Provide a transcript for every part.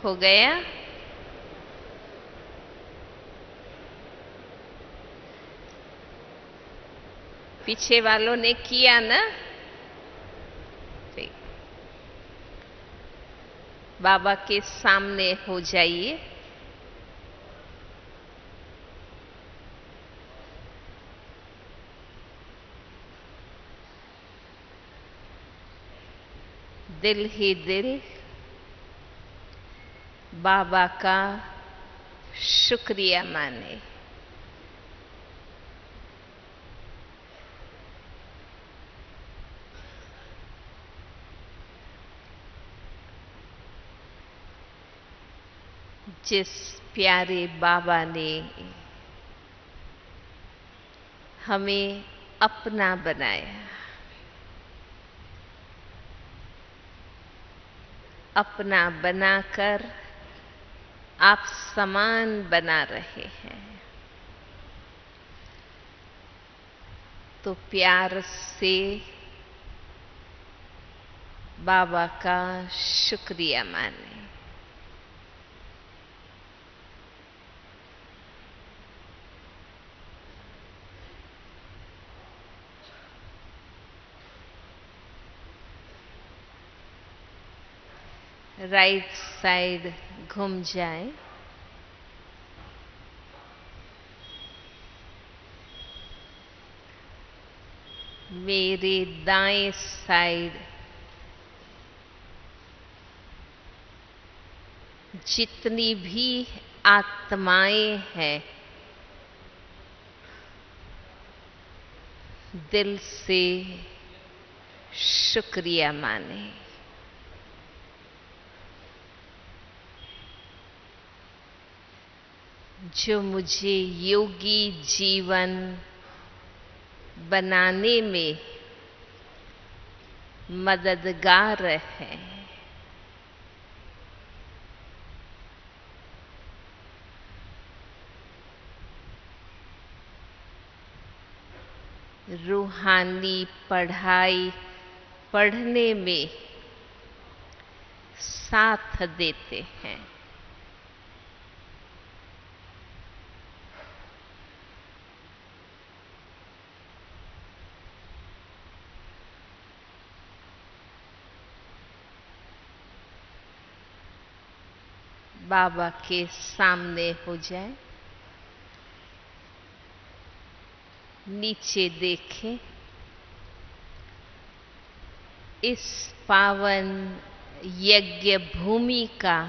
हो गया? पीछे वालों ने किया ना? ठीक। बाबा के सामने हो जाइए। दिल ही दिल बाबा का शुक्रिया माने। जिस प्यारे बाबा ने हमें अपना बनाया, अपना बनाकर आप समान बना रहे हैं, तो प्यार से बाबा का शुक्रिया माने। राइट साइड घूम जाए। मेरे दाएं साइड जितनी भी आत्माएं हैं, दिल से शुक्रिया माने। जो मुझे योगी जीवन बनाने में मददगार है। रूहानी पढ़ाई पढ़ने में साथ देते हैं। बाबा के सामने हो जाए। नीचे देखें। इस पावन यज्ञ भूमि का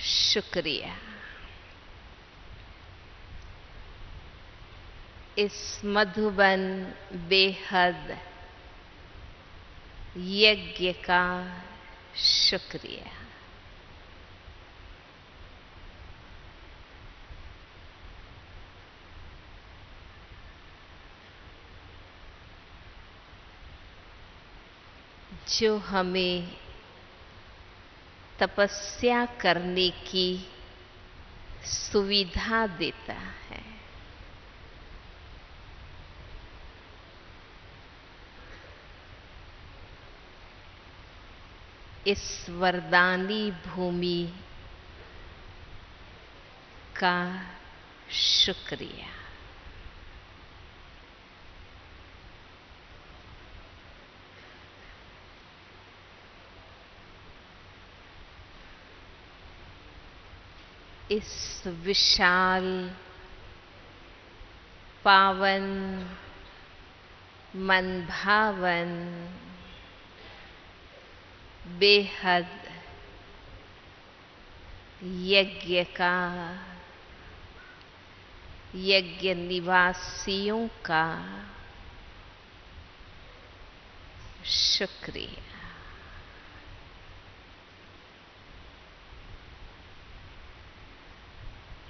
शुक्रिया। इस मधुबन बेहद यज्ञ का शुक्रिया। जो हमें तपस्या करने की सुविधा देता है। इस वरदानी भूमि का शुक्रिया। इस विशाल पावन मनभावन बेहद यज्ञ का, यज्ञ निवासियों का शुक्रिया।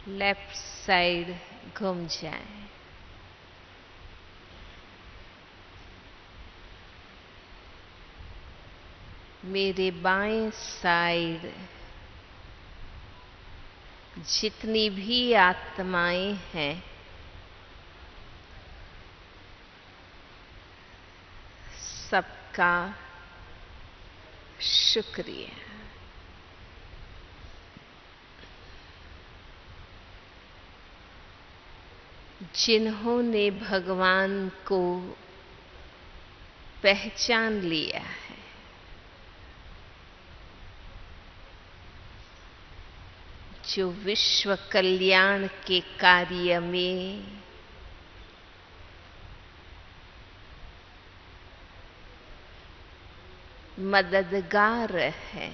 लेफ्ट साइड घूम जाए। मेरे बाएं साइड जितनी भी आत्माएं हैं, सबका शुक्रिया। जिन्होंने भगवान को पहचान लिया है, जो विश्व कल्याण के कार्य में मददगार है,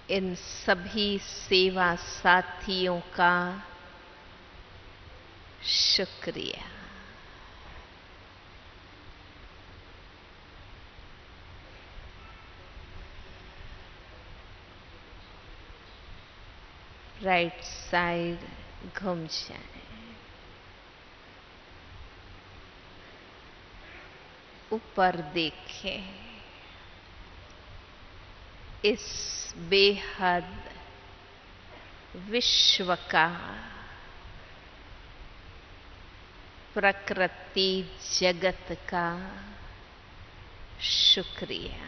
इन सभी सेवा साथियों का शुक्रिया। राइट साइड घूम जाए, ऊपर देखें, इस बेहद विश्व का प्रकृति जगत का शुक्रिया।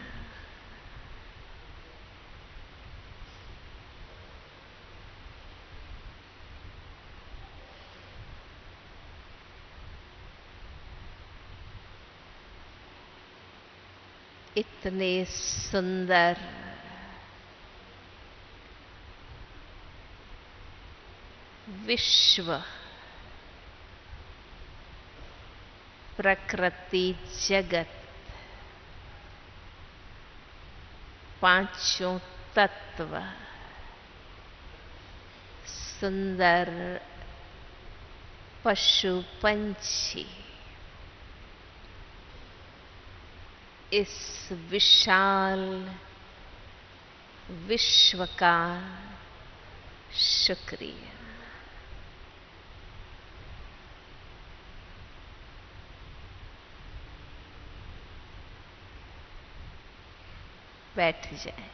इतने सुंदर विश्व प्रकृति जगत, पांचों तत्व, सुंदर पशु पंछी, इस विशाल विश्व का शुक्रिया। बैठ जाए।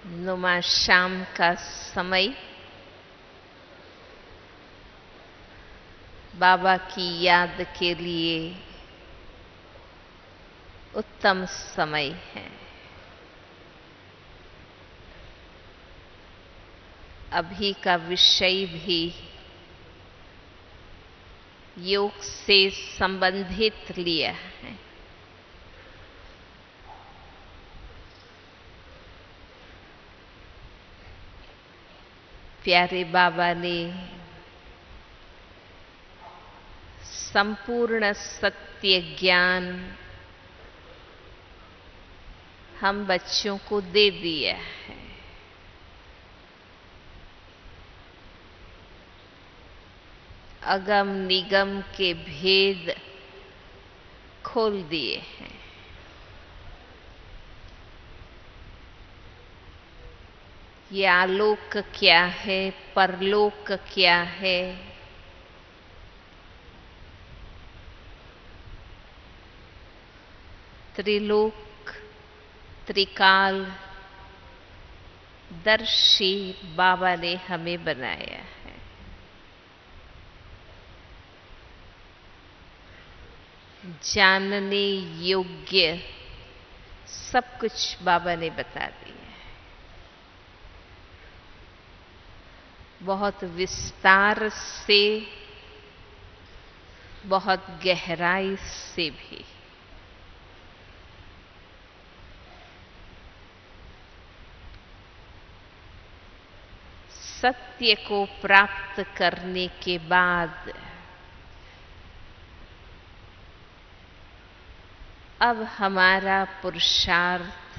नुमा शाम का समय बाबा की याद के लिए उत्तम समय है। अभी का विषय भी योग से संबंधित लिया है। प्यारे बाबा ने संपूर्ण सत्य ज्ञान हम बच्चों को दे दिया है। अगम निगम के भेद खोल दिए हैं। ये आलोक क्या है, परलोक क्या है, त्रिलोक त्रिकाल दर्शी बाबा ने हमें बनाया है। जानने योग्य सब कुछ बाबा ने बता दिया है। बहुत विस्तार से, बहुत गहराई से भी। सत्य को प्राप्त करने के बाद अब हमारा पुरुषार्थ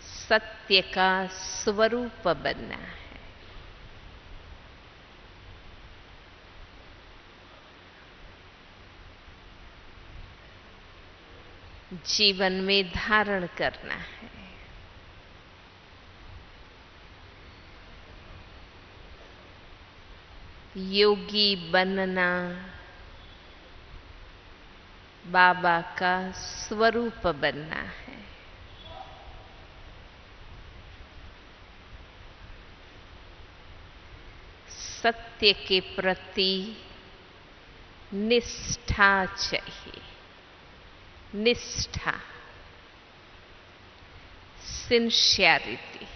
सत्य का स्वरूप बनना है। जीवन में धारण करना है। योगी बनना बाबा का स्वरूप बनना है। सत्य के प्रति निष्ठा चाहिए। निष्ठा, सिंसियरिटी।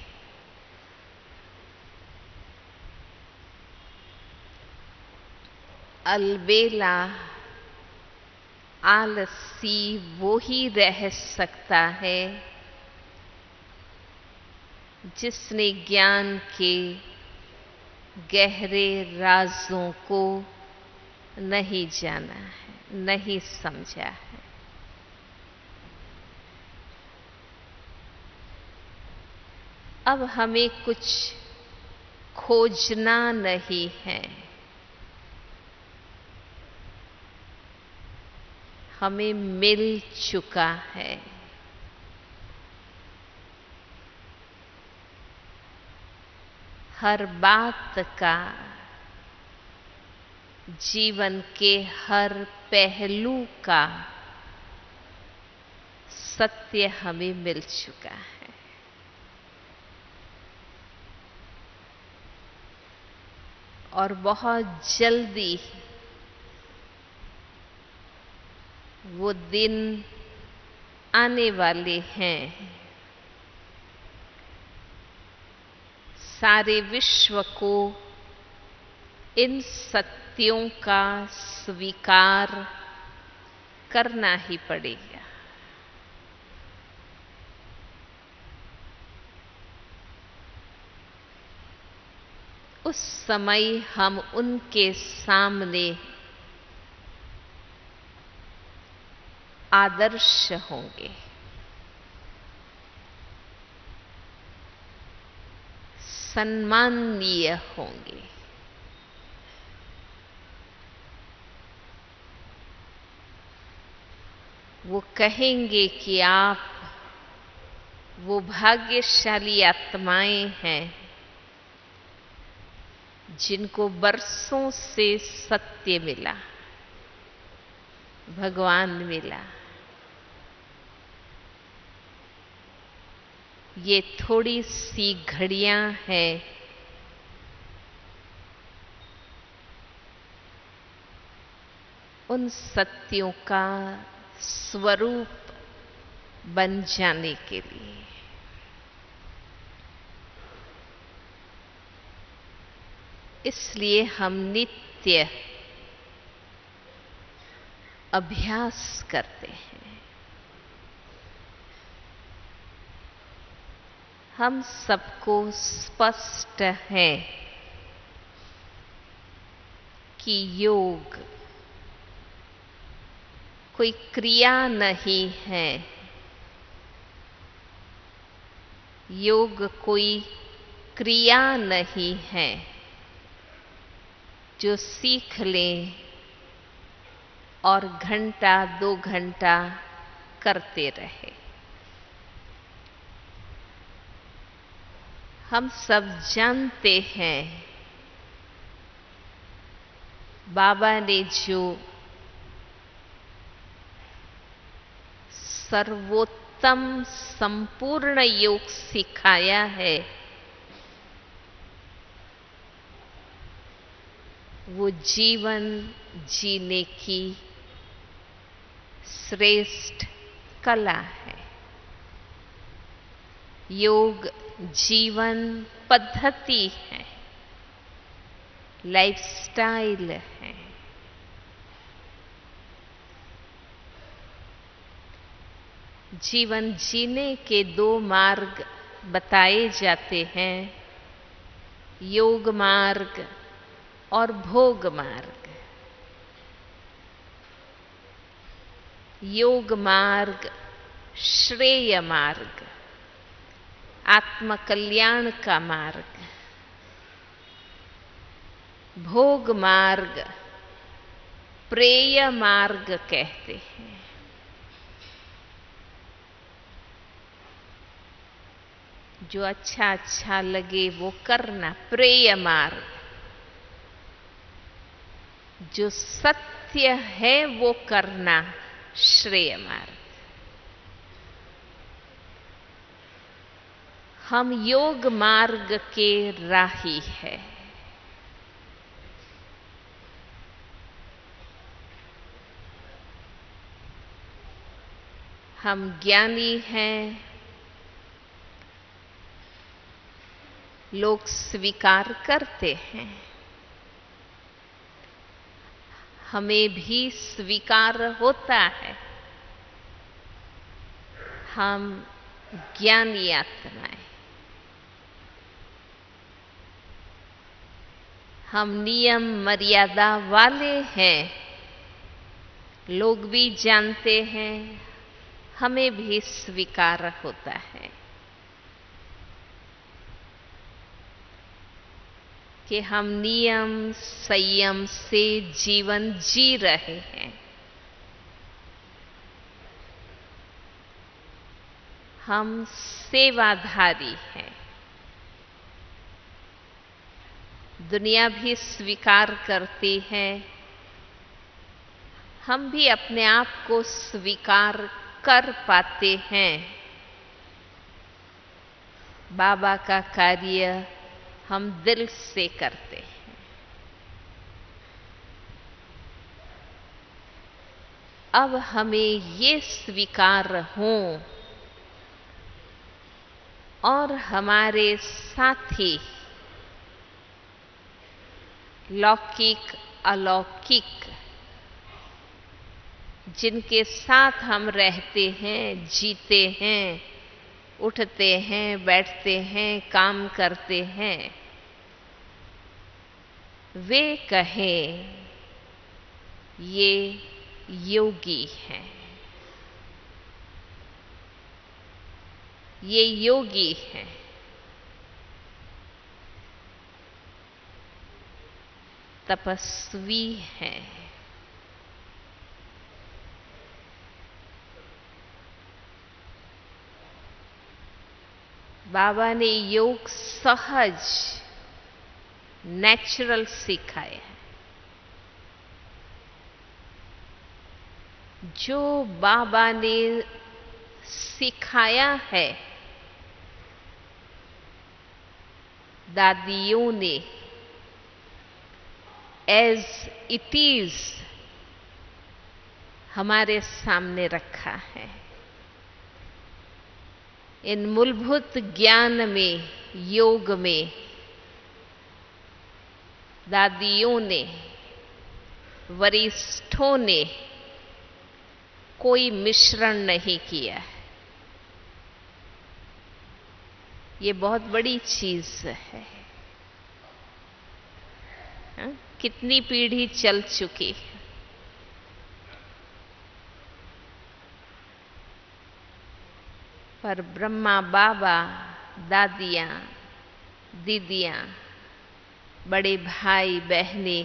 अलबेला आलसी वो ही रह सकता है जिसने ज्ञान के गहरे राजों को नहीं जाना है, नहीं समझा है। अब हमें कुछ खोजना नहीं है, हमें मिल चुका है। हर बात का, जीवन के हर पहलू का सत्य हमें मिल चुका है। और बहुत जल्दी वो दिन आने वाले हैं, सारे विश्व को इन सत्यों का स्वीकार करना ही पड़ेगा। उस समय हम उनके सामने आदर्श होंगे, सम्माननीय होंगे। वो कहेंगे कि आप वो भाग्यशाली आत्माएं हैं जिनको बरसों से सत्य मिला, भगवान मिला। ये थोड़ी सी घड़ियां हैं उन सत्यों का स्वरूप बन जाने के लिए। इसलिए हम नित्य अभ्यास करते हैं। हम सबको स्पष्ट है कि योग कोई क्रिया नहीं है, योग कोई क्रिया नहीं है जो सीख लें और घंटा 2 घंटा करते रहे। हम सब जानते हैं बाबा ने जो सर्वोत्तम संपूर्ण योग सिखाया है वो जीवन जीने की श्रेष्ठ कला है। योग जीवन पद्धति है, लाइफस्टाइल है। जीवन जीने के 2 मार्ग बताए जाते हैं, योग मार्ग और भोग मार्ग। योग मार्ग श्रेय मार्ग, आत्म कल्याण का मार्ग। भोग मार्ग प्रेय मार्ग कहते हैं। जो अच्छा अच्छा लगे वो करना, प्रेय मार्ग। जो सत्य है वो करना, श्रेय मार्ग। हम योग मार्ग के राही है। हम ज्ञानी हैं, लोग स्वीकार करते हैं। हमें भी स्वीकार होता है, हम ज्ञानी आत्माएं, हम नियम मर्यादा वाले हैं, लोग भी जानते हैं, हमें भी स्वीकार होता है कि हम नियम संयम से जीवन जी रहे हैं। हम सेवाधारी हैं। दुनिया भी स्वीकार करती है, हम भी अपने आप को स्वीकार कर पाते हैं। बाबा का कार्य हम दिल से करते हैं। अब हमें ये स्वीकार हों और हमारे साथी लौकिक अलौकिक जिनके साथ हम रहते हैं, जीते हैं, उठते हैं, बैठते हैं, काम करते हैं, वे कहें ये योगी हैं, ये योगी हैं। तपस्वी हैं। बाबा ने योग सहज नेचुरल सिखाया है। जो बाबा ने सिखाया है, दादियों ने एज इट इज हमारे सामने रखा है। इन मूलभूत ज्ञान में, योग में दादियों ने, वरिष्ठों ने कोई मिश्रण नहीं किया है। ये बहुत बड़ी चीज है। कितनी पीढ़ी चल चुकी है, पर ब्रह्मा बाबा, दादियां, दीदियां, बड़े भाई बहने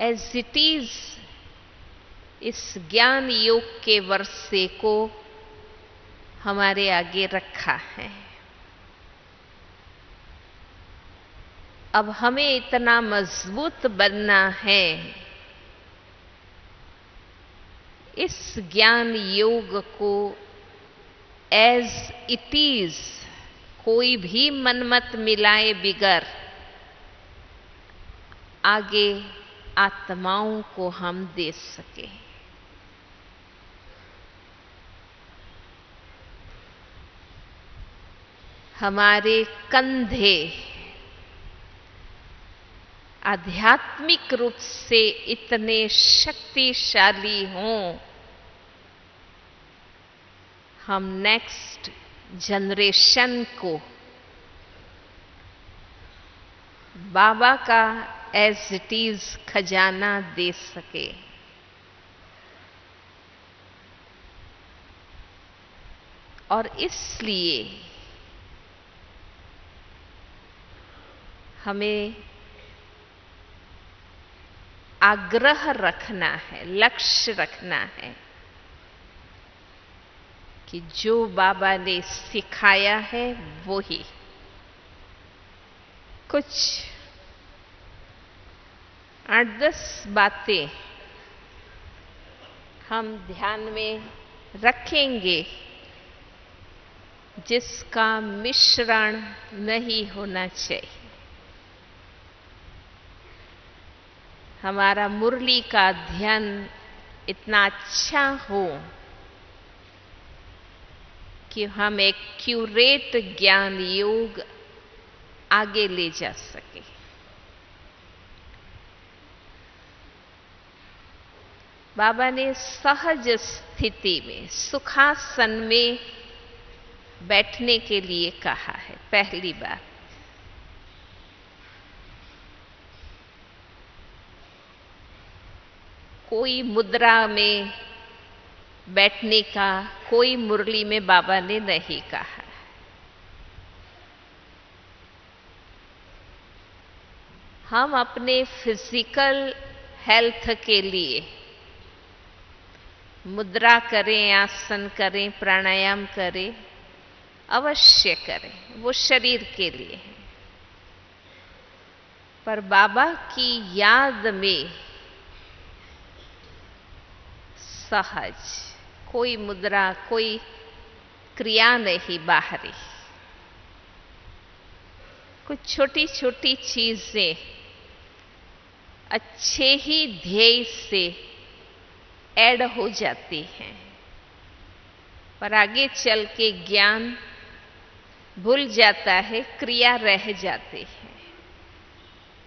एज इट इज इस ज्ञान योग के वर्षे को हमारे आगे रखा है। अब हमें इतना मजबूत बनना है, इस ज्ञान योग को एज इट इज कोई भी मनमत मिलाए बिगर आगे आत्माओं को हम दे सके। हमारे कंधे आध्यात्मिक रूप से इतने शक्तिशाली हों, हम नेक्स्ट जनरेशन को बाबा का एज इट इज खजाना दे सके। और इसलिए हमें आग्रह रखना है, लक्ष्य रखना है कि जो बाबा ने सिखाया है वो ही। कुछ 8-10 बातें हम ध्यान में रखेंगे जिसका मिश्रण नहीं होना चाहिए। हमारा मुरली का ध्यान इतना अच्छा हो कि हम एक क्यूरेट ज्ञान योग आगे ले जा सके। बाबा ने सहज स्थिति में सुखासन में बैठने के लिए कहा है। पहली बात, कोई मुद्रा में बैठने का कोई मुरली में बाबा ने नहीं कहा। हम अपने फिजिकल हेल्थ के लिए मुद्रा करें, आसन करें, प्राणायाम करें, अवश्य करें, वो शरीर के लिए है। पर बाबा की याद में सहज, कोई मुद्रा, कोई क्रिया नहीं बाहरी, कुछ छोटी छोटी चीजें अच्छे ही ध्येय से ऐड हो जाती हैं, पर आगे चल के ज्ञान भूल जाता है, क्रिया रह जाती है।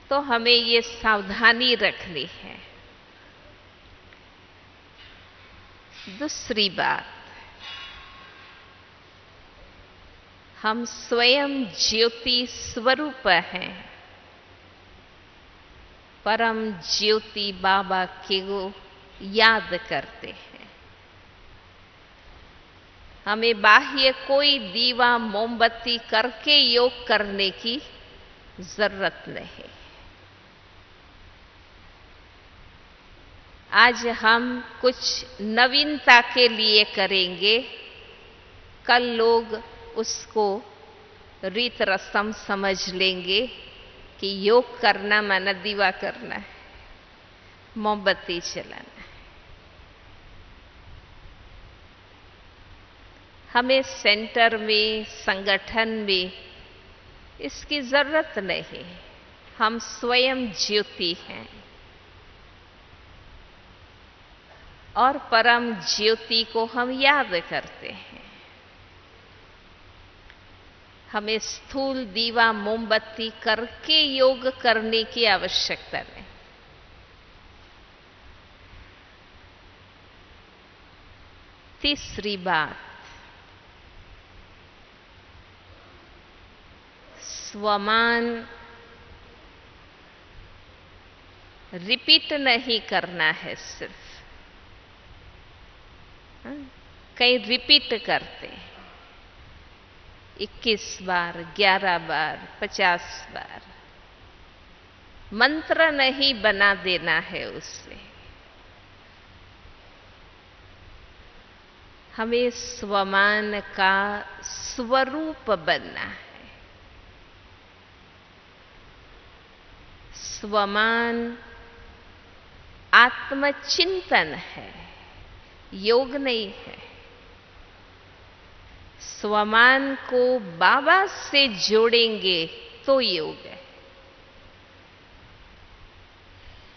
तो हमें ये सावधानी रखनी है। दूसरी बात, हम स्वयं ज्योति स्वरूप हैं। परम ज्योति बाबा के को याद करते हैं। हमें बाह्य कोई दीवा मोमबत्ती करके योग करने की जरूरत नहीं। आज हम कुछ नवीनता के लिए करेंगे, कल लोग उसको रीत रस्म समझ लेंगे कि योग करना माना दीवा करना है, मोमबत्ती जलाना है। हमें सेंटर में, संगठन में इसकी जरूरत नहीं। हम स्वयं ज्योति हैं और परम ज्योति को हम याद करते हैं। हमें स्थूल दीवा मोमबत्ती करके योग करने की आवश्यकता नहीं। तीसरी बात, स्वमान रिपीट नहीं करना है। सिर्फ कई रिपीट करते हैं, 21 बार, 11 बार, 50 बार। मंत्र नहीं बना देना है उससे। हमें स्वमान का स्वरूप बनना है। स्वमान आत्मचिंतन है, योग नहीं है। स्वमान को बाबा से जोड़ेंगे तो योग है।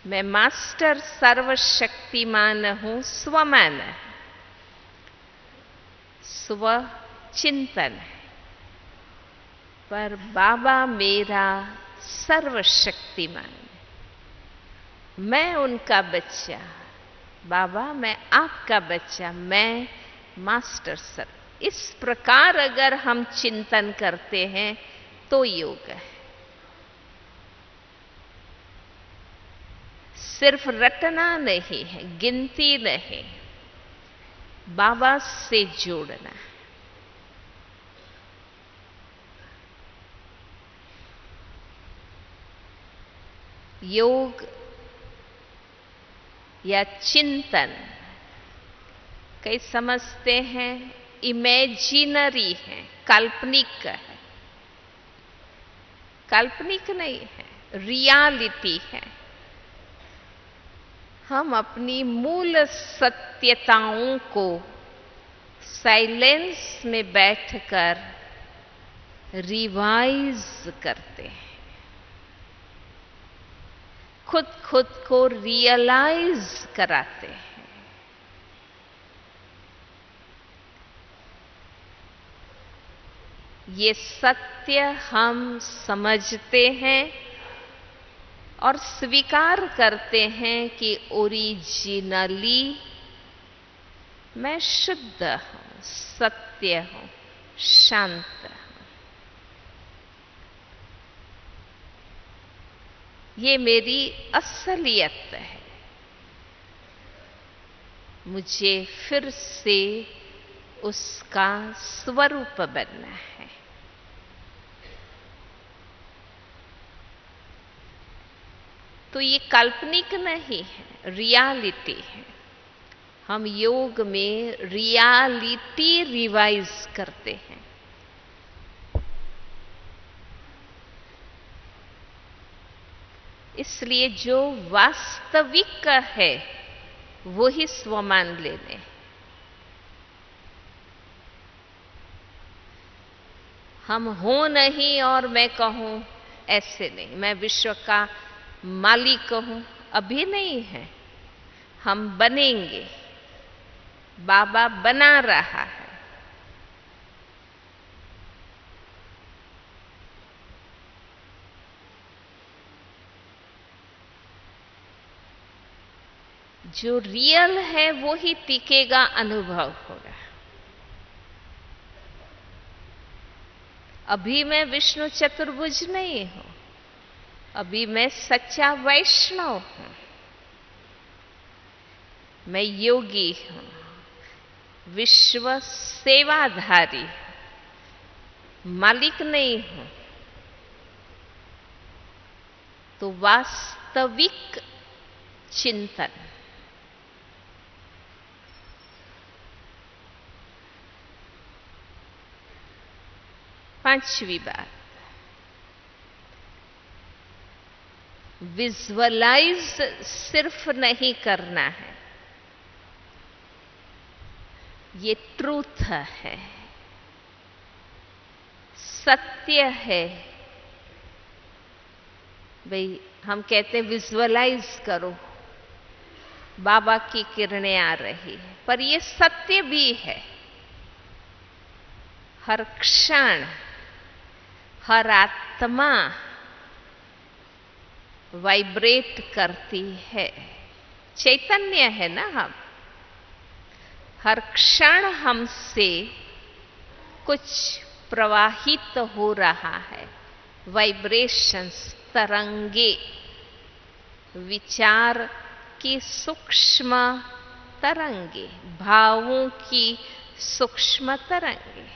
मैं मास्टर सर्वशक्तिमान हूं, स्वमान है, स्वचिंतन है। पर बाबा मेरा सर्वशक्तिमान है, मैं उनका बच्चा। बाबा मैं आपका बच्चा, मैं मास्टर सर। इस प्रकार अगर हम चिंतन करते हैं तो योग है। सिर्फ रटना नहीं है, गिनती नहीं, बाबा से जोड़ना। योग या चिंतन कई समझते हैं इमेजिनरी है, काल्पनिक है। काल्पनिक नहीं है, रियलिटी है। हम अपनी मूल सत्यताओं को साइलेंस में बैठकर रिवाइज करते हैं, खुद खुद को रियलाइज कराते हैं। ये सत्य हम समझते हैं और स्वीकार करते हैं कि ओरिजिनली मैं शुद्ध हूं, सत्य हूं, शांत हूं। ये मेरी असलियत है। मुझे फिर से उसका स्वरूप बनना है। तो ये काल्पनिक नहीं है, रियलिटी है। हम योग में रियलिटी रिवाइज करते हैं। इसलिए जो वास्तविक है वो ही स्वमान ले लें। हम हो नहीं और मैं कहूं, ऐसे नहीं। मैं विश्व का मालिक हूं, अभी नहीं है, हम बनेंगे। बाबा बना रहा है। जो रियल है वो ही टिकेगा, अनुभव होगा। अभी मैं विष्णु चतुर्भुज नहीं हूं, अभी मैं सच्चा वैष्णव हूं, मैं योगी हूं, विश्व सेवाधारी, मालिक नहीं हूं। तो वास्तविक चिंतन, पांचवी बात, विजुअलाइज सिर्फ नहीं करना है, ये ट्रूथ है, सत्य है। भाई हम कहते हैं विजुअलाइज करो, बाबा की किरणें आ रही है, पर ये सत्य भी है। हर क्षण, हर आत्मा वाइब्रेट करती है। चैतन्य है ना हम। हर क्षण हमसे कुछ प्रवाहित हो रहा है, वाइब्रेशंस, तरंगे, विचार की सूक्ष्म तरंगे, भावों की सूक्ष्म तरंगे।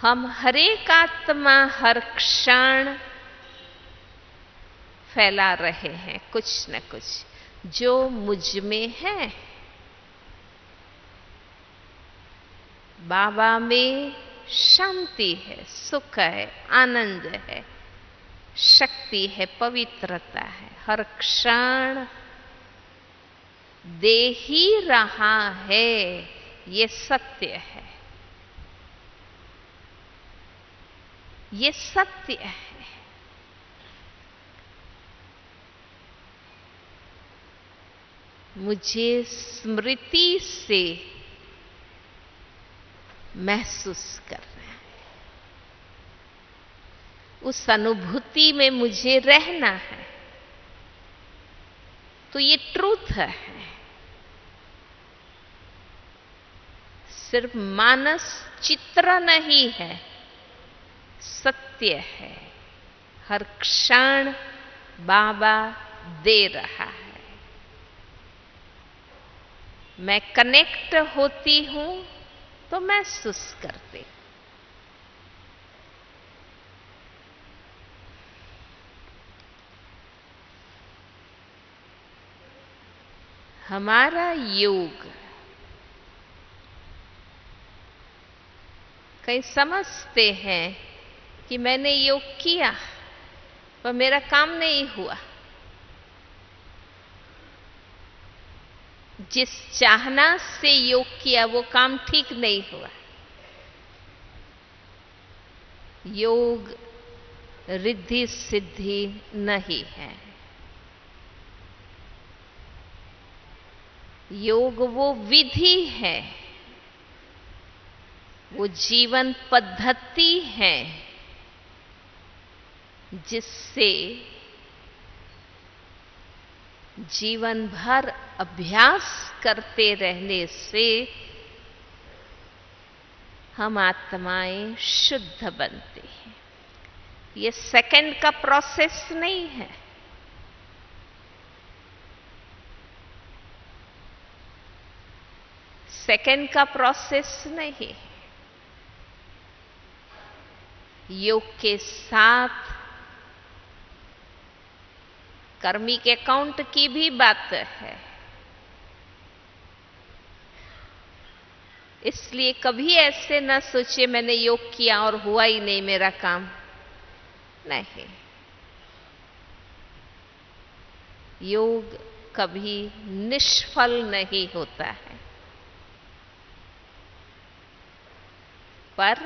हम हरेक आत्मा हर क्षण फैला रहे हैं कुछ न कुछ जो मुझ में है। बाबा में शांति है, सुख है, आनंद है, शक्ति है, पवित्रता है। हर क्षण दे ही रहा है, ये सत्य है, ये सत्य है। मुझे स्मृति से महसूस करना है, उस अनुभूति में मुझे रहना है। तो ये ट्रूथ है, सिर्फ मानस चित्र नहीं है, सत्य है। हर क्षण बाबा दे रहा है। मैं कनेक्ट होती हूं तो महसूस करते। हमारा योग, कई समझते हैं कि मैंने योग किया पर मेरा काम नहीं हुआ। जिस चाहना से योग किया वो काम ठीक नहीं हुआ। योग रिद्धि सिद्धि नहीं है। योग वो विधि है वो जीवन पद्धति है जिससे जीवन भर अभ्यास करते रहने से हम आत्माएं शुद्ध बनती हैं। ये सेकंड का प्रोसेस नहीं है। सेकंड का प्रोसेस नहीं। योग के साथ कर्मिक अकाउंट की भी बात है। इसलिए कभी ऐसे न सोचे मैंने योग किया और हुआ ही नहीं मेरा काम। नहीं, योग कभी निष्फल नहीं होता है, पर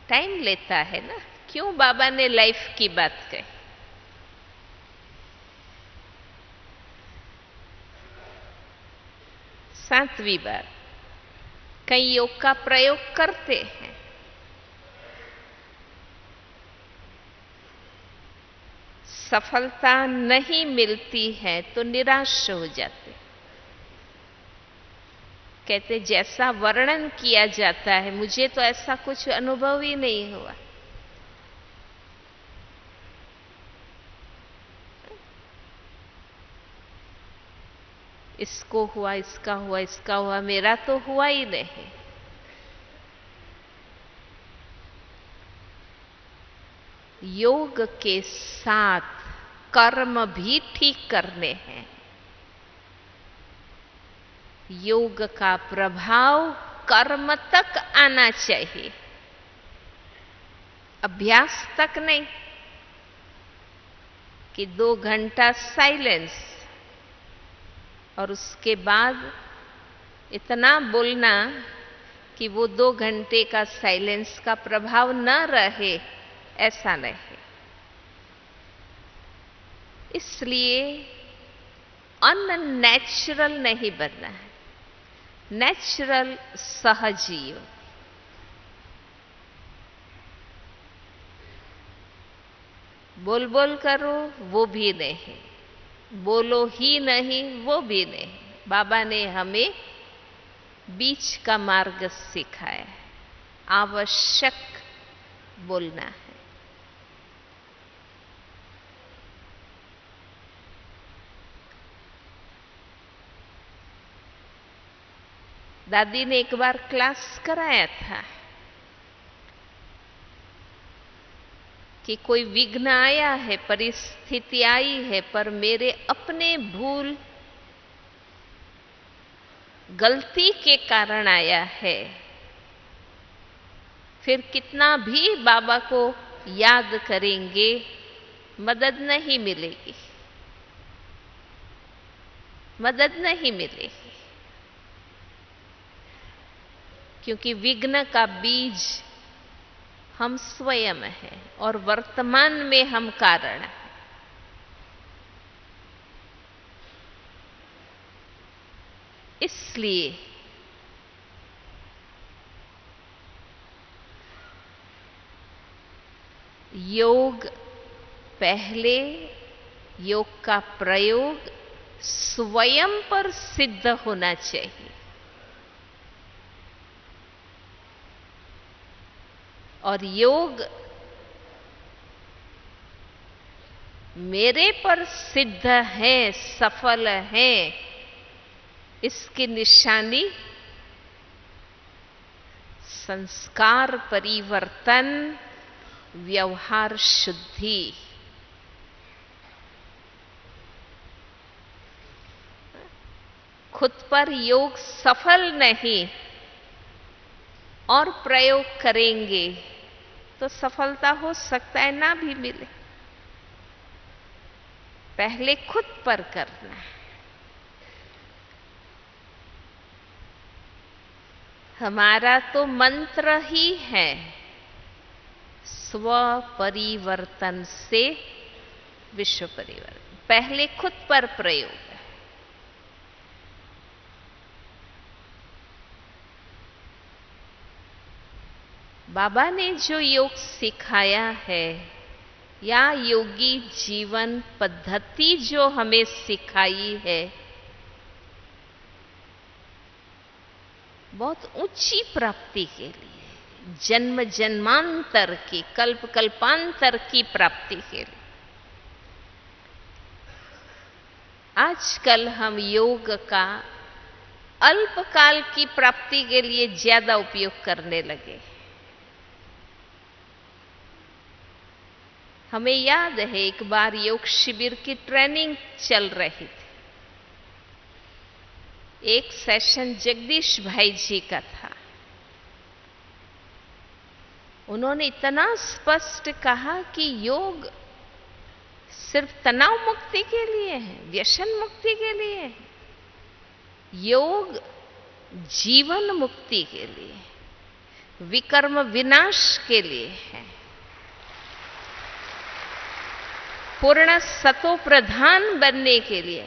टाइम लेता है ना। क्यों बाबा ने लाइफ की बात कही? सातवीं बार कई योग का प्रयोग करते हैं, सफलता नहीं मिलती है तो निराश हो जाते। कहते जैसा वर्णन किया जाता है मुझे तो ऐसा कुछ अनुभव ही नहीं हुआ। इसको हुआ, इसका हुआ, इसका हुआ, मेरा तो हुआ ही नहीं। योग के साथ कर्म भी ठीक करने हैं। योग का प्रभाव कर्म तक आना चाहिए, अभ्यास तक नहीं कि 2 घंटा साइलेंस और उसके बाद इतना बोलना कि वो 2 घंटे का साइलेंस का प्रभाव न रहे, ऐसा नहीं। इसलिए अननेचुरल नहीं बनना है, नेचुरल सहज योग। बोल बोल करो वो भी नहीं, बोलो ही नहीं वो भी नहीं। बाबा ने हमें बीच का मार्ग सिखाया है, आवश्यक बोलना है। दादी ने एक बार क्लास कराया था कि कोई विघ्न आया है, परिस्थिति आई है, पर मेरे अपने भूल गलती के कारण आया है। फिर कितना भी बाबा को याद करेंगे मदद नहीं मिलेगी, मदद नहीं मिलेगी, क्योंकि विघ्न का बीज हम स्वयं हैं और वर्तमान में हम कारण हैं। इसलिए योग पहले, योग का प्रयोग स्वयं पर सिद्ध होना चाहिए और योग मेरे पर सिद्ध है, सफल है, इसकी निशानी संस्कार परिवर्तन, व्यवहार शुद्धि। खुद पर योग सफल नहीं और प्रयोग करेंगे तो सफलता हो सकता है ना भी मिले। पहले खुद पर करना है। हमारा तो मंत्र ही है, स्व परिवर्तन से विश्व परिवर्तन। पहले खुद पर प्रयोग है। बाबा ने जो योग सिखाया है या योगी जीवन पद्धति जो हमें सिखाई है, बहुत ऊंची प्राप्ति के लिए, जन्म जन्मांतर की, कल्प कल्पांतर की प्राप्ति के लिए। आजकल हम योग का अल्पकाल की प्राप्ति के लिए ज्यादा उपयोग करने लगे। हमें याद है एक बार योग शिविर की ट्रेनिंग चल रही थी। एक सेशन जगदीश भाई जी का था। उन्होंने इतना स्पष्ट कहा कि योग सिर्फ तनाव मुक्ति के लिए है, व्यसन मुक्ति के लिए है। योग जीवन मुक्ति के लिए, विकर्म विनाश के लिए है, पूर्ण सतो प्रधान बनने के लिए।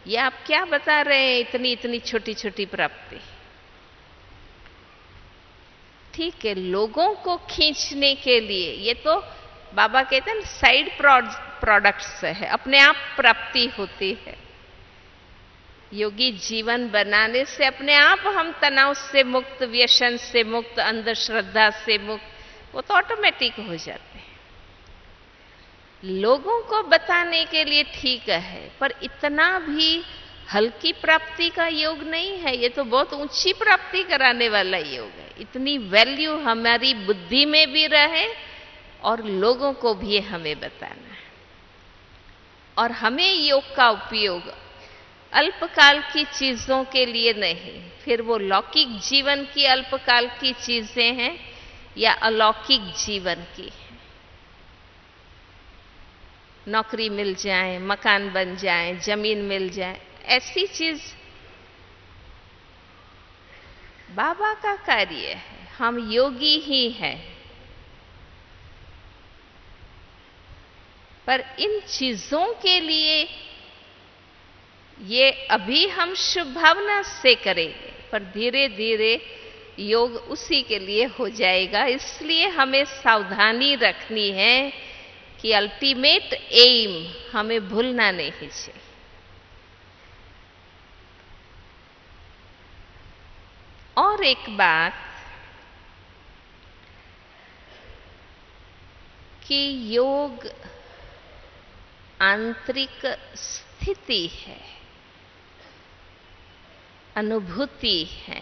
ये आप क्या बता रहे हैं, इतनी इतनी छोटी छोटी प्राप्ति। ठीक है, लोगों को खींचने के लिए ये तो बाबा कहते हैं साइड प्रोडक्ट्स है, अपने आप प्राप्ति होती है। योगी जीवन बनाने से अपने आप हम तनाव से मुक्त, व्यसन से मुक्त, अंधश्रद्धा से मुक्त, वो तो ऑटोमेटिक हो जाते हैं। लोगों को बताने के लिए ठीक है, पर इतना भी हल्की प्राप्ति का योग नहीं है। ये तो बहुत ऊंची प्राप्ति कराने वाला योग है। इतनी वैल्यू हमारी बुद्धि में भी रहे और लोगों को भी हमें बताना है। और हमें योग का उपयोग अल्पकाल की चीजों के लिए नहीं, फिर वो लौकिक जीवन की अल्पकाल की चीजें हैं या अलौकिक जीवन की हैं। नौकरी मिल जाए, मकान बन जाए, जमीन मिल जाए, ऐसी चीज बाबा का कार्य है। हम योगी ही हैं, पर इन चीजों के लिए ये अभी हम शुभ भावना से करेंगे, पर धीरे धीरे योग उसी के लिए हो जाएगा। इसलिए हमें सावधानी रखनी है कि अल्टीमेट एम हमें भूलना नहीं चाहिए। और एक बात कि योग आंतरिक स्थिति है, अनुभूति है,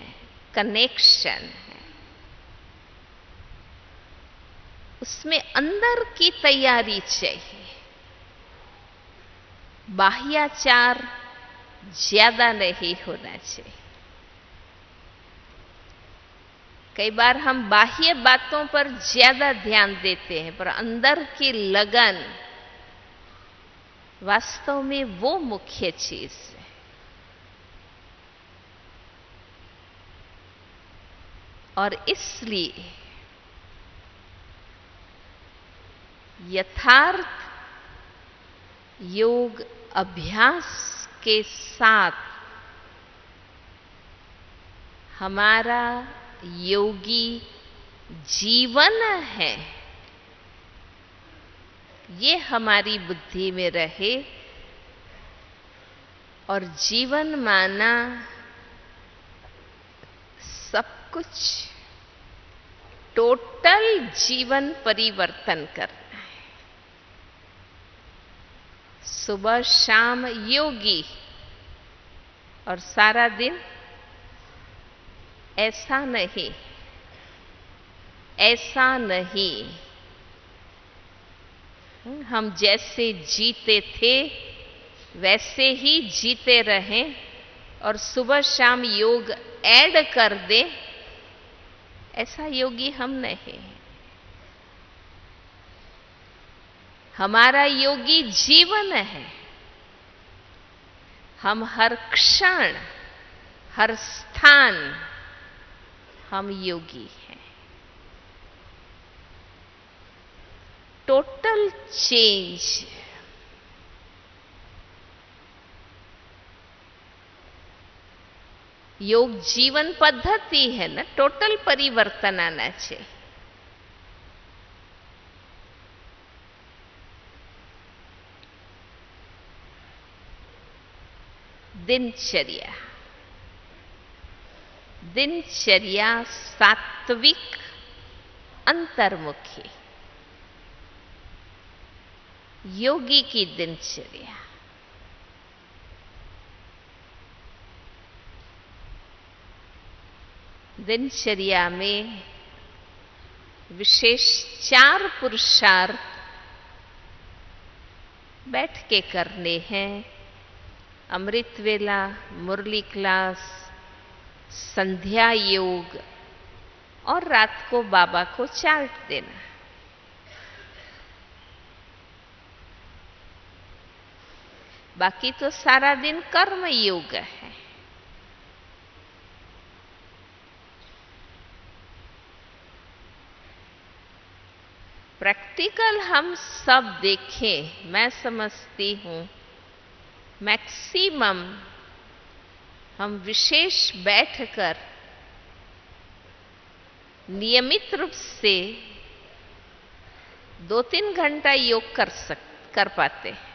कनेक्शन है। उसमें अंदर की तैयारी चाहिए, बाह्याचार ज्यादा नहीं होना चाहिए। कई बार हम बाह्य बातों पर ज्यादा ध्यान देते हैं, पर अंदर की लगन वास्तव में वो मुख्य चीज है। और इसलिए यथार्थ योग अभ्यास के साथ हमारा योगी जीवन है, ये हमारी बुद्धि में रहे। और जीवन माना सब कुछ टोटल जीवन परिवर्तन करना है। सुबह शाम योगी और सारा दिन ऐसा नहीं, ऐसा नहीं। हम जैसे जीते थे वैसे ही जीते रहें और सुबह शाम योग ऐड कर दें, ऐसा योगी हम नहीं। हमारा योगी जीवन है। हम हर क्षण, हर स्थान हम योगी हैं। Total change. योग जीवन पद्धति है ना, टोटल परिवर्तन आना चाहिए। दिनचर्या। दिनचर्या सात्विक अंतर्मुखी योगी की दिनचर्या। दिनचर्या में विशेष 4 पुरुषार्थ बैठ के करने हैं। अमृत वेला, मुरली क्लास, संध्या योग और रात को बाबा को चार्ट देना। बाकी तो सारा दिन कर्म योग है। प्रैक्टिकल हम सब देखें, मैं समझती हूं मैक्सिमम हम विशेष बैठकर नियमित रूप से 2-3 घंटा योग कर पाते हैं।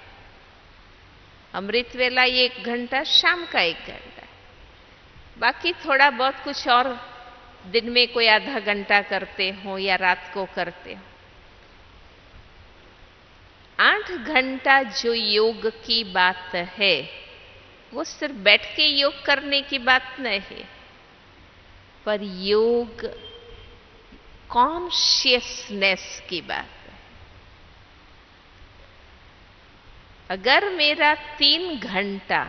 अमृत वेला 1 घंटा, शाम का 1 घंटा, बाकी थोड़ा बहुत कुछ और दिन में कोई आधा घंटा करते हो या रात को करते हो। 8 घंटा जो योग की बात है वो सिर्फ बैठ के योग करने की बात नहीं है, पर योग कॉन्शियसनेस की बात है। अगर मेरा 3 घंटा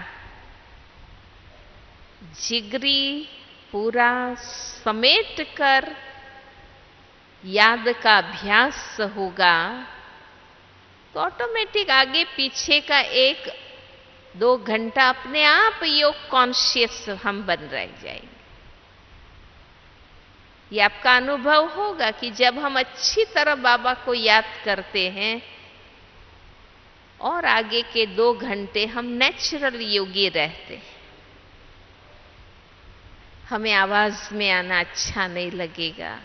जिगरी पूरा समेट कर याद का अभ्यास होगा तो ऑटोमेटिक आगे पीछे का 1-2 घंटा अपने आप योग कॉन्शियस हम बन रह जाएंगे। ये आपका अनुभव होगा कि जब हम अच्छी तरह बाबा को याद करते हैं और आगे के 2 घंटे हम नेचुरल योगी रहते हैं। हमें आवाज में आना अच्छा नहीं लगेगा,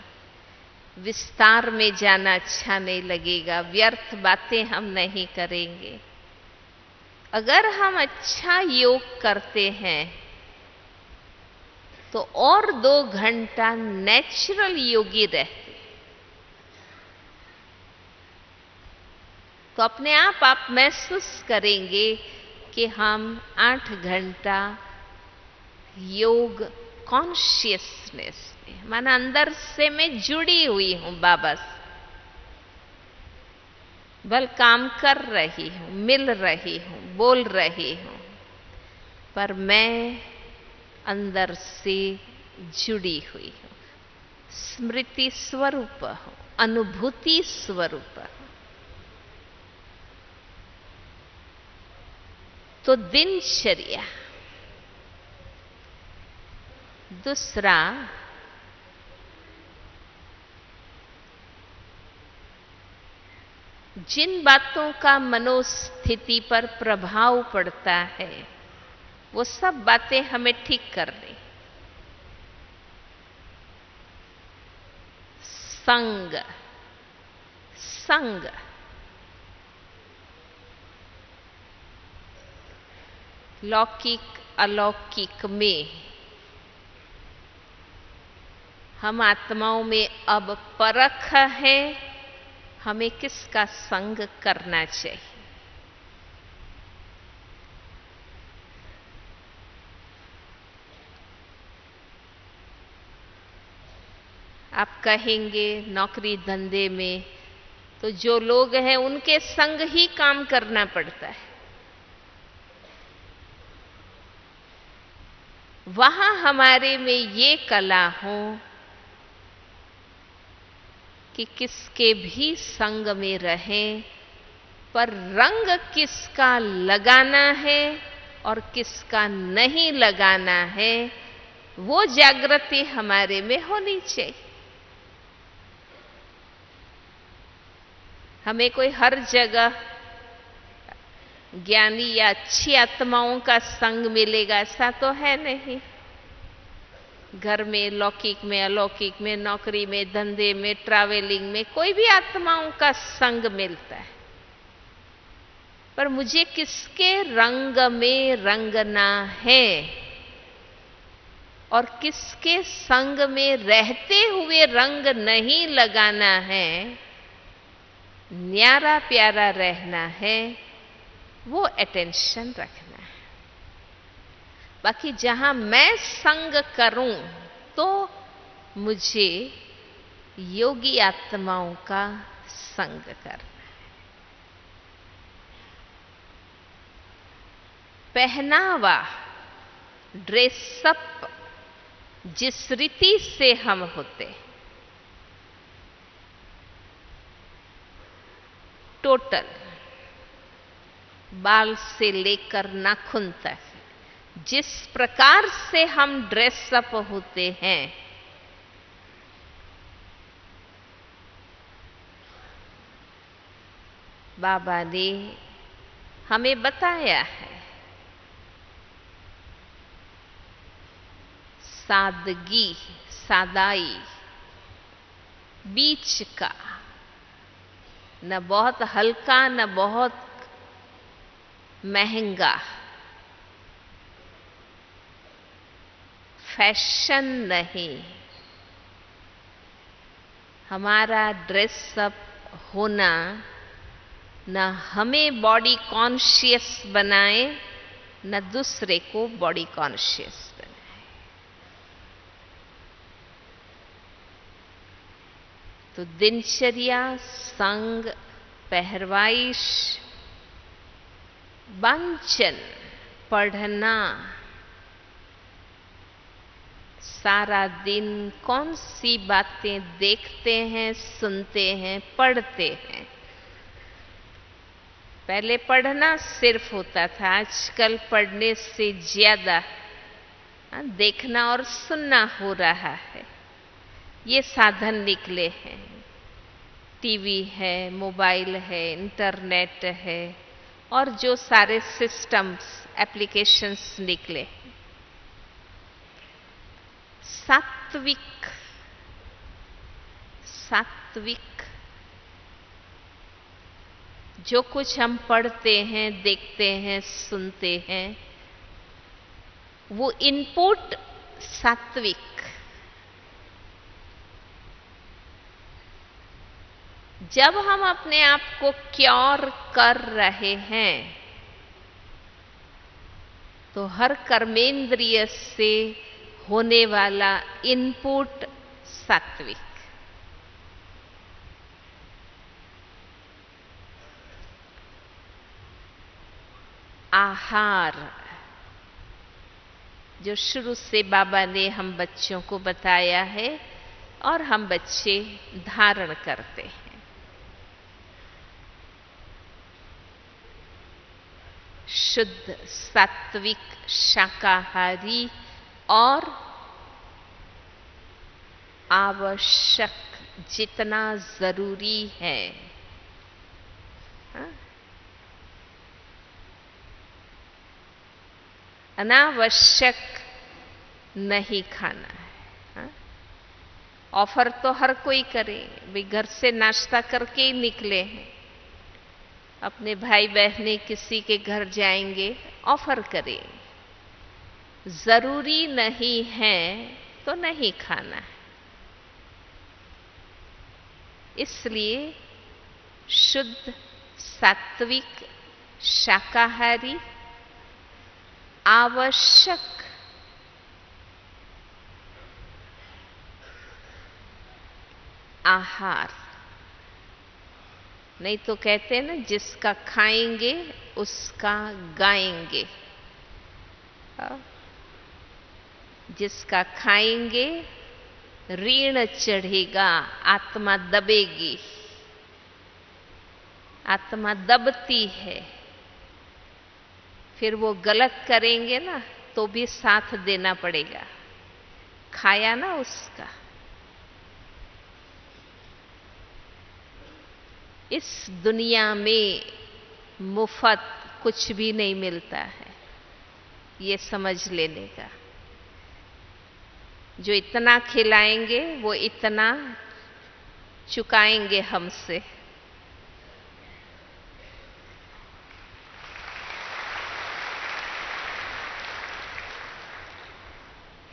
विस्तार में जाना अच्छा नहीं लगेगा, व्यर्थ बातें हम नहीं करेंगे। अगर हम अच्छा योग करते हैं तो और 2 घंटा नेचुरल योगी रहते, तो अपने आप महसूस करेंगे कि हम 8 घंटा योग कॉन्शियसनेस में, माना अंदर से मैं जुड़ी हुई हूं बाबा से, बल काम कर रही हूं, मिल रही हूं, बोल रही हूं, पर मैं अंदर से जुड़ी हुई हूं, स्मृति स्वरूप हूं, अनुभूति स्वरूप हूं। तो दिनचर्या। दूसरा, जिन बातों का मनोस्थिति पर प्रभाव पड़ता है वो सब बातें हमें ठीक करनी। संग, संग, लौकिक अलौकिक में हम आत्माओं में अब परख है, हमें किसका संग करना चाहिए। आप कहेंगे नौकरी धंधे में तो जो लोग हैं उनके संग ही काम करना पड़ता है। वहां हमारे में ये कला हो कि किसके भी संग में रहें, पर रंग किसका लगाना है और किसका नहीं लगाना है वो जागृति हमारे में होनी चाहिए। हमें कोई हर जगह ज्ञानी या अच्छी आत्माओं का संग मिलेगा ऐसा तो है नहीं। घर में, लौकिक में, अलौकिक में, नौकरी में, धंधे में, ट्रैवलिंग में कोई भी आत्माओं का संग मिलता है। पर मुझे किसके रंग में रंगना है और किसके संग में रहते हुए रंग नहीं लगाना है, न्यारा प्यारा रहना है, वो अटेंशन रखना है। बाकी जहां मैं संग करूं तो मुझे योगी आत्माओं का संग करना है। पहनावा, ड्रेसअप जिस रीति से हम होते, टोटल बाल से लेकर नाखून तक जिस प्रकार से हम ड्रेसअप होते हैं, बाबा ने हमें बताया है, सादगी, सादाई, बीच का, न बहुत हल्का न बहुत महंगा, फैशन नहीं। हमारा ड्रेसअप होना न हमें बॉडी कॉन्शियस बनाए न दूसरे को बॉडी कॉन्शियस बनाए। तो दिनचर्या, संग, पहरवाइश, वांचन, पढ़ना, सारा दिन कौन सी बातें देखते हैं, सुनते हैं, पढ़ते हैं। पहले पढ़ना सिर्फ होता था, आजकल पढ़ने से ज्यादा देखना और सुनना हो रहा है। ये साधन निकले हैं, टीवी है, मोबाइल है, इंटरनेट है और जो सारे सिस्टम्स, एप्लीकेशंस निकले हैं। सात्विक, सात्विक जो कुछ हम पढ़ते हैं, देखते हैं, सुनते हैं, वो इनपुट सात्विक। जब हम अपने आप को क्योर कर रहे हैं तो हर कर्मेंद्रिय से होने वाला इनपुट सात्विक। आहार जो शुरू से बाबा ने हम बच्चों को बताया है और हम बच्चे धारण करते हैं। शुद्ध सात्विक शाकाहारी और आवश्यक जितना जरूरी है, अनावश्यक नहीं खाना है। ऑफर तो हर कोई करे, भाई घर से नाश्ता करके ही निकले हैं, अपने भाई बहने किसी के घर जाएंगे, ऑफर करें। जरूरी नहीं है तो नहीं खाना है। इसलिए शुद्ध सात्विक शाकाहारी आवश्यक आहार, नहीं तो कहते हैं ना, जिसका खाएंगे उसका गाएंगे। जिसका खाएंगे ऋण चढ़ेगा, आत्मा दबेगी। आत्मा दबती है, फिर वो गलत करेंगे ना तो भी साथ देना पड़ेगा, खाया ना उसका। इस दुनिया में मुफ्त कुछ भी नहीं मिलता है, ये समझ लेने का। जो इतना खिलाएंगे वो इतना चुकाएंगे हमसे।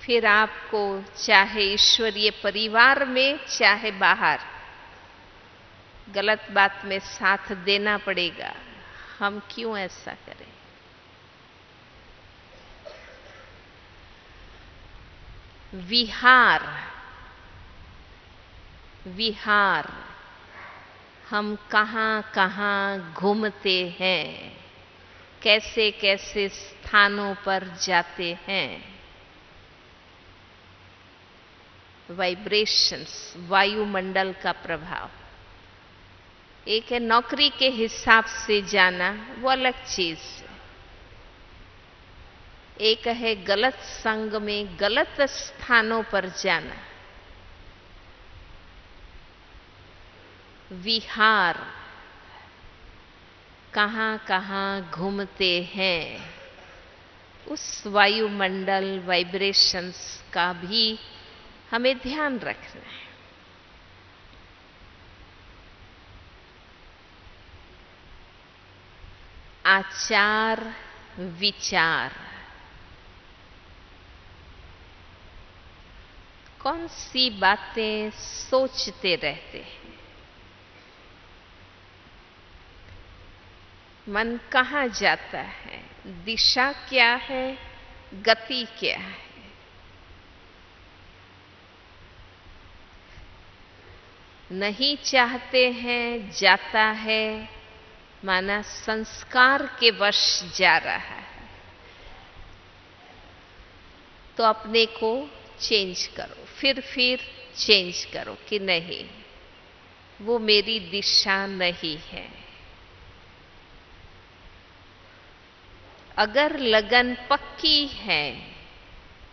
फिर आपको चाहे ईश्वरीय परिवार में चाहे बाहर गलत बात में साथ देना पड़ेगा। हम क्यों ऐसा करें? विहार, विहार, हम कहाँ कहाँ घूमते हैं, कैसे कैसे स्थानों पर जाते हैं। वाइब्रेशंस, वायुमंडल का प्रभाव। एक है नौकरी के हिसाब से जाना, वो अलग चीज है। एक है गलत संग में गलत स्थानों पर जाना। विहार, कहाँ कहाँ घूमते हैं, उस वायुमंडल वाइब्रेशंस का भी हमें ध्यान रखना है। आचार विचार, कौन सी बातें सोचते रहते हैं, मन कहाँ जाता है, दिशा क्या है, गति क्या है। नहीं चाहते हैं, जाता है, माना संस्कार के वश जा रहा है। तो अपने को चेंज करो, फिर चेंज करो कि नहीं, वो मेरी दिशा नहीं है। अगर लगन पक्की है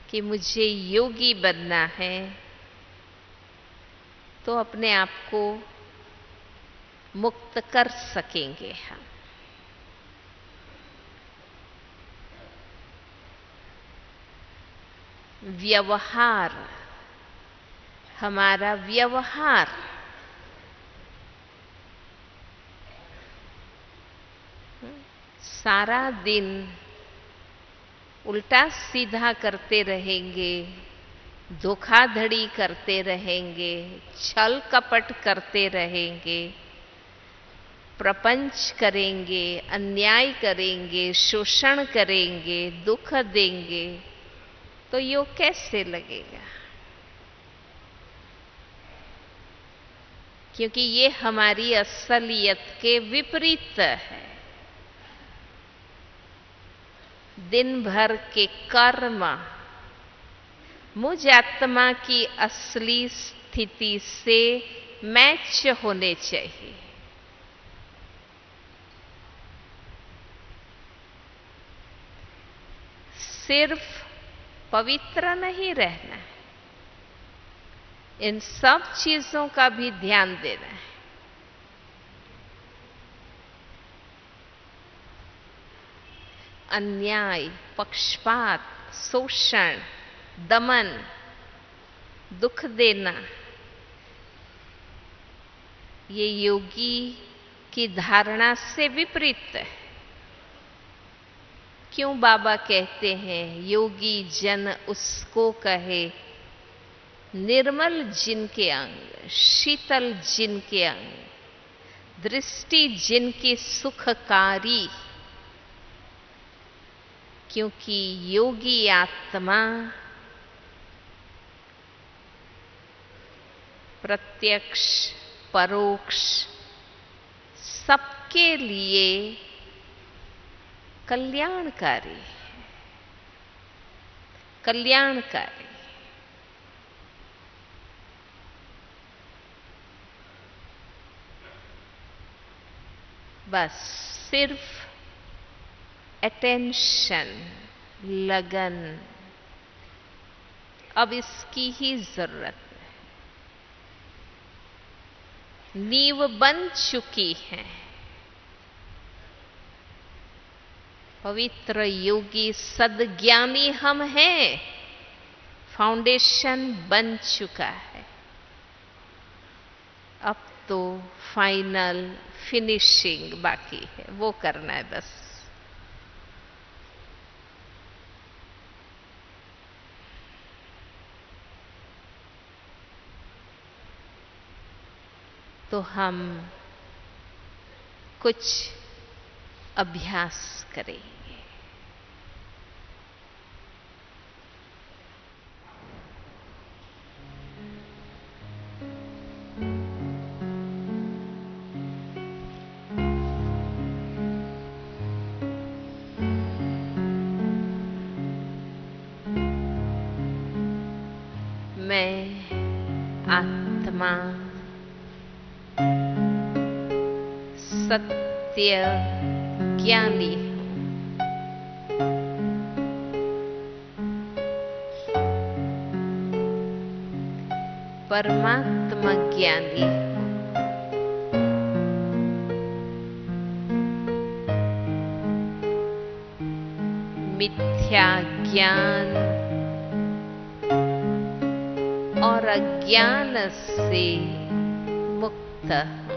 कि मुझे योगी बनना है, तो अपने आप को मुक्त कर सकेंगे हम। व्यवहार, हमारा व्यवहार, सारा दिन उल्टा सीधा करते रहेंगे, धोखाधड़ी करते रहेंगे, छल कपट करते रहेंगे, प्रपंच करेंगे, अन्याय करेंगे, शोषण करेंगे, दुख देंगे, तो योग कैसे लगेगा? क्योंकि ये हमारी असलियत के विपरीत है। दिन भर के कर्म मुझ आत्मा की असली स्थिति से मैच होने चाहिए। सिर्फ पवित्र नहीं रहना है, इन सब चीजों का भी ध्यान देना है। अन्याय, पक्षपात, शोषण, दमन, दुख देना, ये योगी की धारणा से विपरीत है। क्यों बाबा कहते हैं योगी जन उसको कहे, निर्मल जिनके अंग, शीतल जिनके अंग, दृष्टि जिनकी सुखकारी। क्योंकि योगी आत्मा प्रत्यक्ष परोक्ष सबके लिए कल्याणकारी है, कल्याणकारी। बस सिर्फ अटेंशन, लगन, अब इसकी ही जरूरत है। नींव बन चुकी है। पवित्र योगी सद्ज्ञानी हम हैं, फाउंडेशन बन चुका है। अब तो फाइनल फिनिशिंग बाकी है, वो करना है बस। तो हम कुछ अभ्यास करेंगे। मैं आत्मा सत्य ज्ञानी हूँ। परमात्मा ज्ञानी हूँ। मिथ्या ज्ञान और अज्ञान से मुक्त हूँ।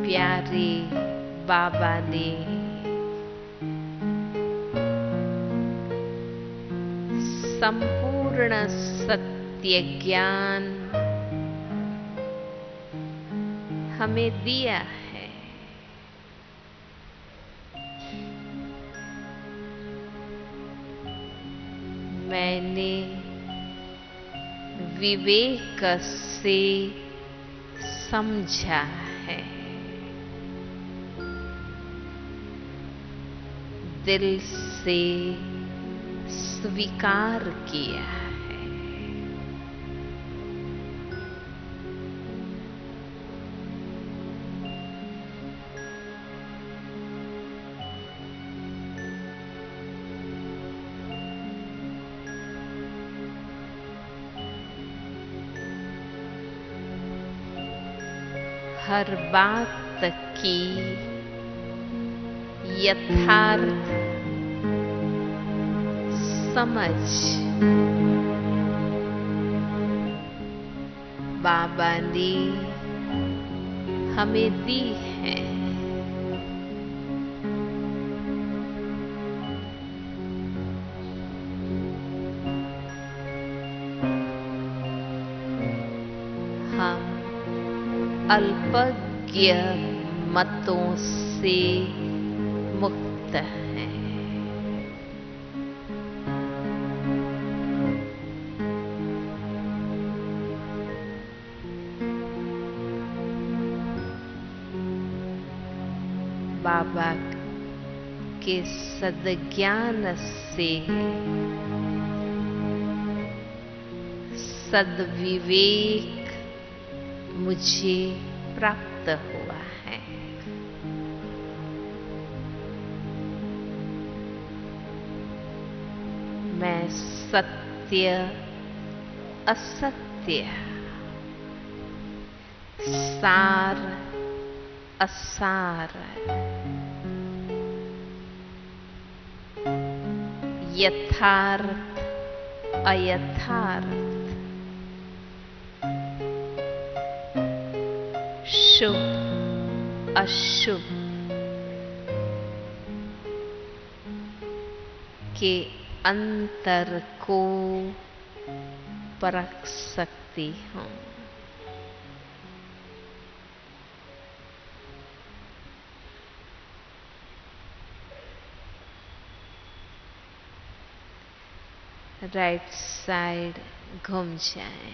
प्यारे बाबा ने संपूर्ण सत्य ज्ञान हमें दिया है। मैंने विवेक से समझा है, दिल से स्वीकार किया है। हर बात की यथार्थ समझ बाबा ने हमें दी है। हम अल्पज्ञ मतों से मुक्त हैं। बाबा के सद्ज्ञान से सद्विवेक मुझे प्राप्त हुआ है। मैं सत्य असत्य, सार असार, यथार्थ अयथार्थ, शुभ अशुभ के अंतर को परख सकती हूँ। राइट साइड घूम जाए।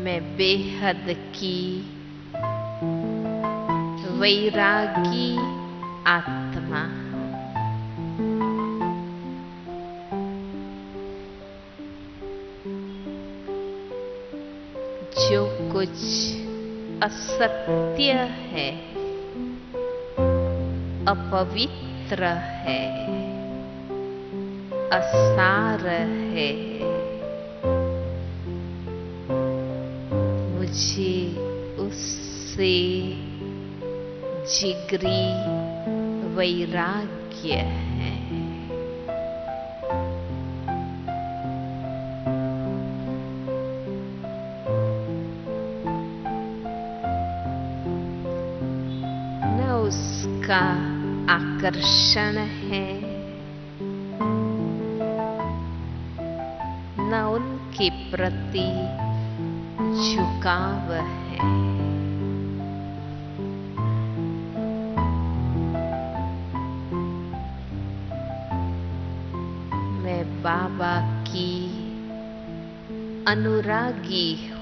मैं बेहद की वैरागी आत्मा हूँ। जो कुछ असत्य है, अपवित्र है, असार है, मुझे उससे जिगरी वैराग्य है। उसका आकर्षण है, न उनके प्रति झुकाव है। मैं बाबा की अनुरागी हूँ।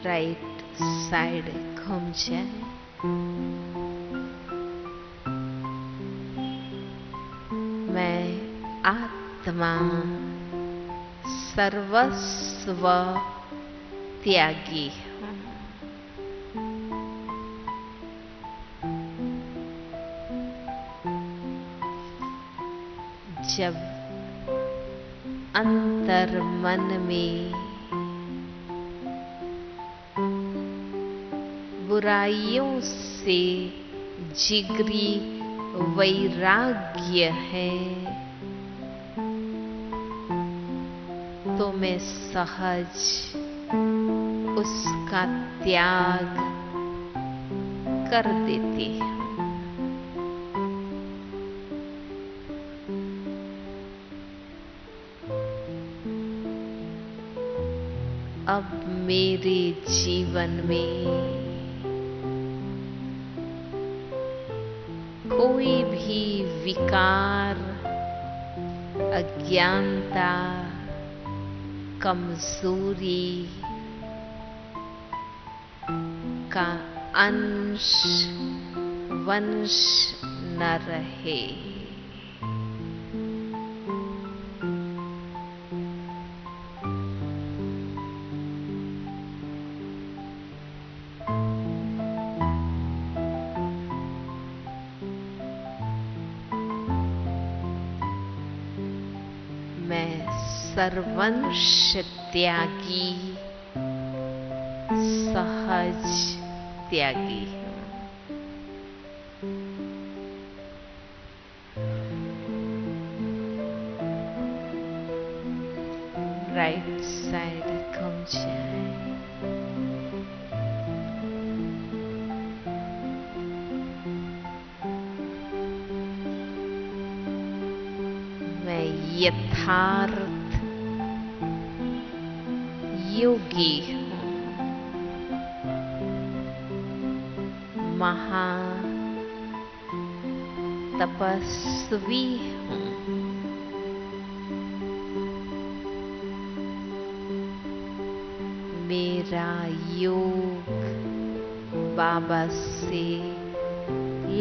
राइट साइड घूम जाए। मैं आत्मा सर्वस्व त्यागी हूँ। जब अंतर मन में बुराइयों से जिगरी वैराग्य है, तो मैं सहज उसका त्याग कर देती हूँ। अब मेरे जीवन में कोई भी विकार, अज्ञानता, कमजोरी का अंश वंश न रहे। मैं सर्वंश त्यागी, सहज त्यागी हूँ। राइट साइड घूम जाए। मैं यथार्थ योगी हूँ, महा तपस्वी हूँ। मेरा योग बाबा से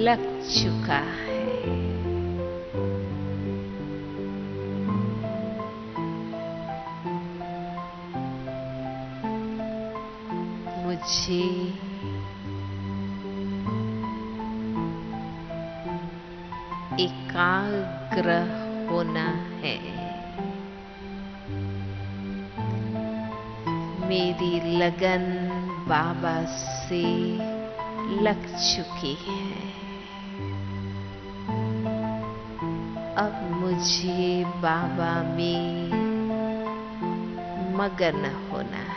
लग चुका है। मुझे एकाग्र होना है। मेरी लगन बाबा से लग चुकी है। अब मुझे बाबा में मगन होना है।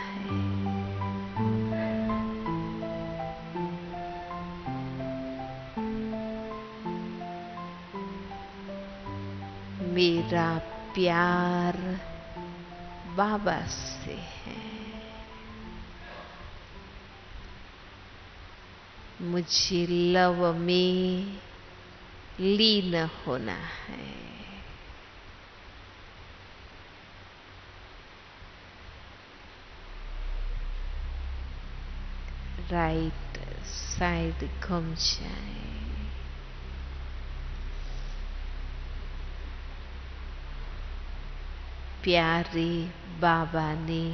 मेरा प्यार बाबा से है। मुझे लव में लीन होना है। राइट साइड घूम जाए। प्यारे बाबा ने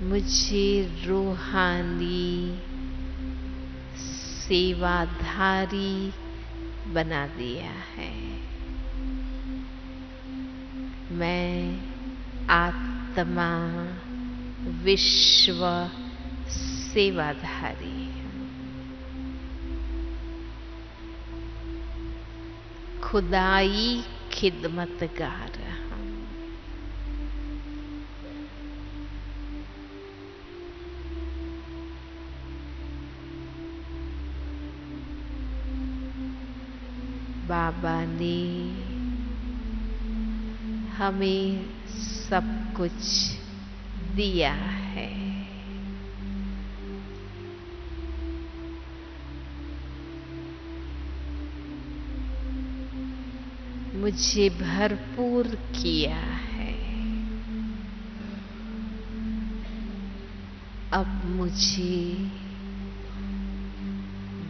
मुझे रूहानी सेवाधारी बना दिया है। मैं आत्मा विश्व सेवाधारी, खुदाई खिदमतगार। बाबा ने हमें सब कुछ दिया है। मुझे भरपूर किया है। अब मुझे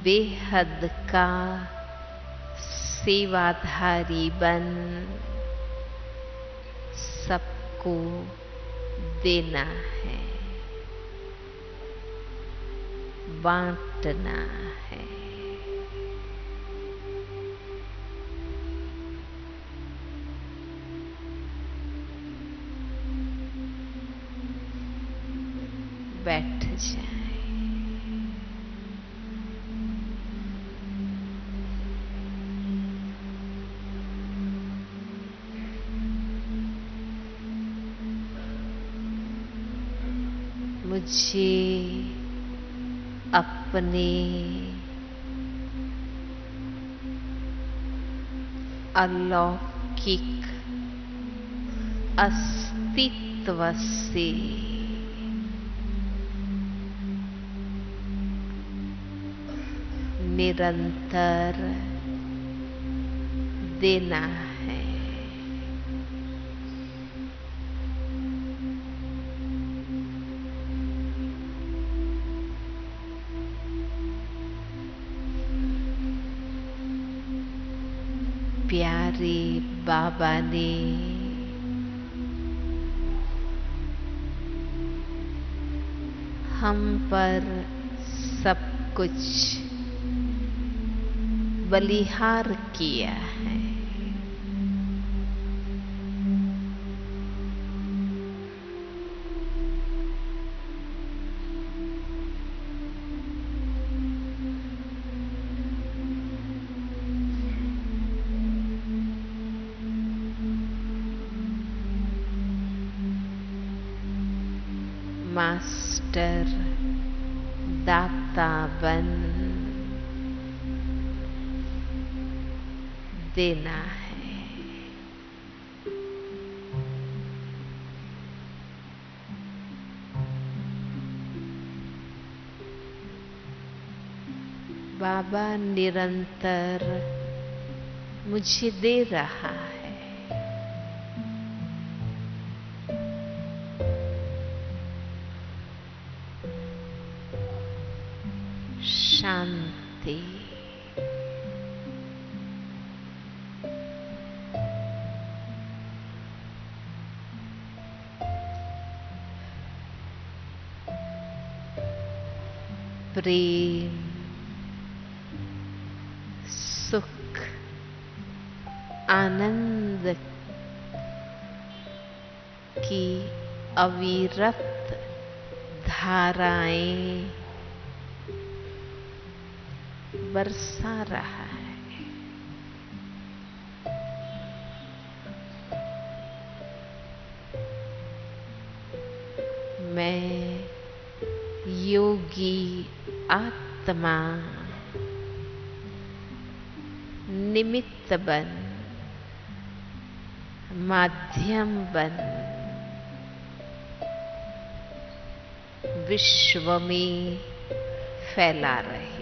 बेहद का सेवाधारी बन सबको देना है, बांटना है। बैठ जाए। मुझे अपने अलौकिक अस्तित्व से निरंतर देना है। प्यारे बाबा ने हम पर सब कुछ बलिहार किया है। मास्टर दाता बन देना है। बाबा निरंतर मुझे दे रहा है। शांति। प्रेम, सुख, आनंद की अविरत धाराएं बरसा रहा है। मैं योगी आत्मा निमित्त बन, माध्यम बन विश्व में फैला रहे।